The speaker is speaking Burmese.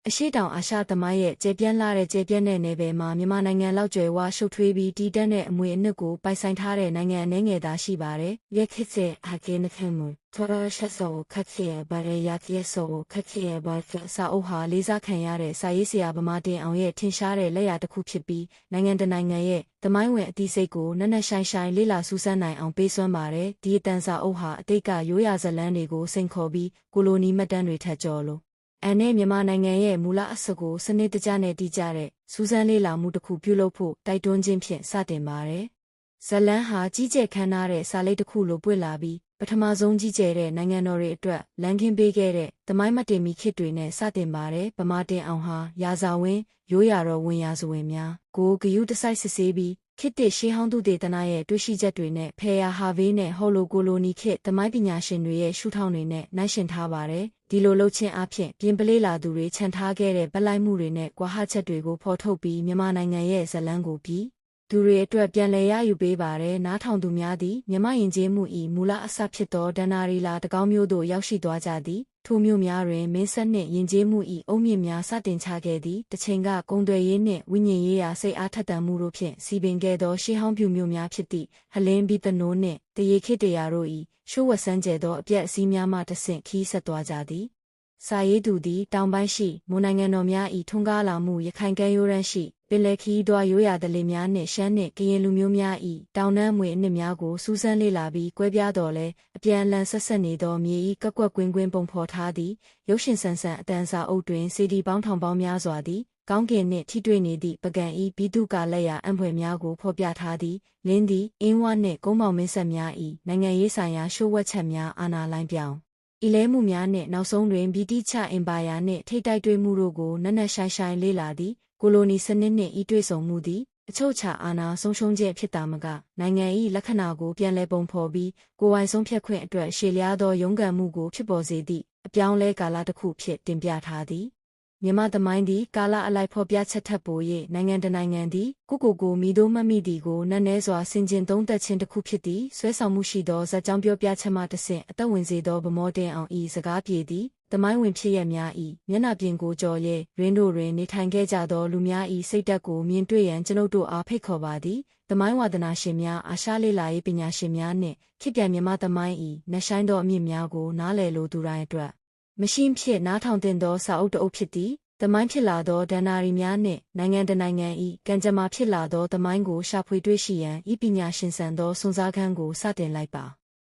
အရှိတောင်အာရှသမိုင်းရဲ့ကျယ်ပြန့်လာတဲ့ကျယ်ပြန့်တဲ့နယ်ပယ်မှာမြန်မာနိုင်ငံလောက်ကျွယ်ဝရှုပ်ထွေးပြီးတည်တံ့တဲ့အမွေအနှစ်ကိုပိုင်ဆိုင်ထားတဲ့နိုင်ငံအနည်းငယ်သာရှိပါတယ်။ရက်ခစ်စေအကေနခဲမှုထောရရှဆောခတ်စီဘာရယာတီဆောခတ်စီဘာစာအုပ်ဟာလေးစားခံရတဲ့စာရေးဆရာဗမာတင်အောင်ရဲ့ထင်ရှားတဲ့လက်ရာတစ်ခုဖြစ်ပြီးနိုင်ငံတနိုင်ငံရဲ့သမိုင်းဝင်အသိစိတ်ကိုနက်နက်ရှိုင်းရှိုင်းလေ့လာစူးစမ်းနိုင်အောင်ပေးစွမ်းပါတယ်။ဒီအတန်စာအုပ်ဟာအတိတ်ကရိုးရာဇာတ်လမ်းတွေကိုစိန်ခေါ်ပြီးကိုလိုနီမှတ်တမ်းတွေထပ်ကျော်လို့နဲ့မြန်မာနိုင်ငံရဲ့မူလအစကိုစနစ်တကျနဲ့တည်ကြတဲ့စူးစမ်းလေ့လာမှုတစ်ခုပြုလုပ်ဖို့တိုက်တွန်းခြင်းဖြင့်စတင်ပါတယ်။ဇလန်းဟာကြီးကျယ်ခမ်းနားတဲ့စာလိပ်တစ်ခုလိုပွင့်လာပြီးပထမဆုံးကြီးကျယ်တဲ့နိုင်ငံတော်တွေအတွက်လမ်းခင်းပေးခဲ့တဲ့သမိုင်းမတင်မီခေတ်တွေနဲ့စတင်ပါတယ်။ဗမာတင်အောင်ဟာရာဇဝင်းရိုးရာတော်ဝင်ရာဇဝင်များကိုဂယုတစိုက်စစ်ဆေးပြီးခေတ်တရှေးဟောင်းသူတေသနာရဲ့တွေ့ရှိချက်တွေနဲ့ဖယ်ယာဟာဗေးနဲ့ဟော်လိုကိုလိုနီခေတ်သမိုင်းပညာရှင်တွေရဲ့ရှုထောင့်တွေနဲ့နှိုင်းယှဉ်ထားပါတယ်။ဒီလိုလှုပ်ခြင်းအပြင်ပြင်ပလေးလာသူတွေခြံထားခဲ့တဲ့ဗလိုက်မှုတွေနဲ့ကွာဟချက်တွေကိုဖော်ထုတ်ပြီးမြန်မာနိုင်ငံရဲ့ဇာတ်လမ်းကိုပြီးသူတွေအတွက်ပြန်လည်ရယူပေးပါတယ်။နားထောင်သူများသည်မြမယဉ်ကျေးမှု၏မူလအစဖြစ်သောဒဏ္ဍာရီလာတကောင်းမျိုးတို့ရောက်ရှိသွားကြသည်။ထိုမျိုးများတွင်မင်းဆက်နှင့်ယဉ်ကျေးမှု၏အုတ်မြစ်များစတင်ချခဲ့သည်။တချိန်ကကုန်သွယ်ရေးနှင့်ဝိညာဉ်ရေးရာစိတ်အားထက်သန်မှုတို့ဖြင့်စီပင်ခဲ့သောရှေးဟောင်းပြူမျိုးများဖြစ်သည့်ဟလင်းဘီသနိုးနှင့်တရေခေတ်တရာတို့၏ရှိုးဝဆန်းကျဲသောအပြက်အစည်းများမှတဆင့်ခီးဆက်သွားကြသည်။စာရေးသူသည်တောင်ပိုင်းရှိမွန်နိုင်ငံတော်များ၏ထွန်းကားလာမှုရခိုင်ကမ်းရိုးတန်းရှိပင်လယ်ခီးတွားရိုးရာဓလေ့များနှင့်ရှမ်းနှင့်ကရင်လူမျိုးများ၏တောင်တန်းမွေအနှစ်များကိုစူးစမ်းလေ့လာပြီးကွဲပြားတော်လဲအပြန်အလှန်ဆက်ဆက်နေသောမြေ၏ကကွက်ကွင်းကွင်းပုံဖော်ထားသည်ရုပ်ရှင်ဆန်ဆန်အတန်စာအုပ်တွင်စီဒီပေါင်းထောင်ပေါင်းများစွာသည်ကောင်းကင်နှင့်ထိတွေ့နေသည့်ပကံ၏ဘီတုကာလက်ရာအံဖွယ်များကိုဖော်ပြထားသည်လင်းသည်အင်းဝနှင့်ကုန်းပေါင်မင်းဆက်များ၏နိုင်ငံရေးဆိုင်ရာရှိုးဝှက်ချက်များအာဏာလိုင်းပြောင်းဤလဲမှုများနှင့်နောက်ဆုံးတွင်ဗြိတိချအင်ပါယာနှင့်ထိပ်တိုက်တွေ့မှုတို့ကိုနက်နက်ရှိုင်းရှိုင်းလေ့လာသည်ကိုလိုနီစနစ်နှင့်ဤတွေ့ဆုံမှုသည်အချုပ်အခြာအာဏာဆုံးရှုံးခြင်းဖြစ်တာမကနိုင်ငံ၏လက္ခဏာကိုပြန်လည်ပုံဖော်ပြီးကိုယ်ပိုင်ဆုံးဖြတ်ခွင့်အတွက်ရှေ့လျားသောရုန်းကန်မှုကိုဖြစ်ပေါ်စေသည့်အပြောင်းလဲကာလတစ်ခုဖြစ်တင်ပြထားသည်မြန်မာသမိုင်းသည်ကာလအလိုက်ဖော်ပြချက်ထက်ပို၍နိုင်ငံတနိုင်ငံသည်ကိုမိတို့မှတ်မိသည်ကိုနက်နဲစွာဆင်ခြင်သုံးသပ်ခြင်းတစ်ခုဖြစ်သည်ဆွဲဆောင်မှုရှိသောဇာတ်ကြောင်းပြောပြချက်မှတဆင့်အသက်ဝင်စေသောဗမောတင်အောင်၏စကားပြေသည်သမိုင်းဝင်ဖြစ်ရများ၏မျက်နှာပြင်ကိုကြော်ရဲရင်းတို့တွင်နေထိုင်ခဲ့ကြသောလူများ၏စိတ်ဓာတ်ကိုမြင်တွေ့ရန်ကျွန်ုပ်တို့အားဖိတ်ခေါ်ပါသည်သမိုင်းဝါဒနာရှင်များအာရှလေလာရေးပညာရှင်များနှင့်ခေတ်ပြိုင်မြန်မာသမိုင်း၏နှဆိုင်သောအမြင့်များကိုနားလည်လိုသူတိုင်းအတွက်မရှိမဖြစ်နားထောင်သင့်သောစာအုပ်တစ်အုပ်ဖြစ်သည်သမိုင်းဖြစ်လာသောဒဏ္ဍာရီများနှင့်နိုင်ငံတနိုင်ငံ၏ကံကြမ္မာဖြစ်လာသောသမိုင်းကိုရှာဖွေတွေ့ရှိရန်ဤပညာရှင်ဆန်သောစွန့်စားခန်းကိုစတင်လိုက်ပါ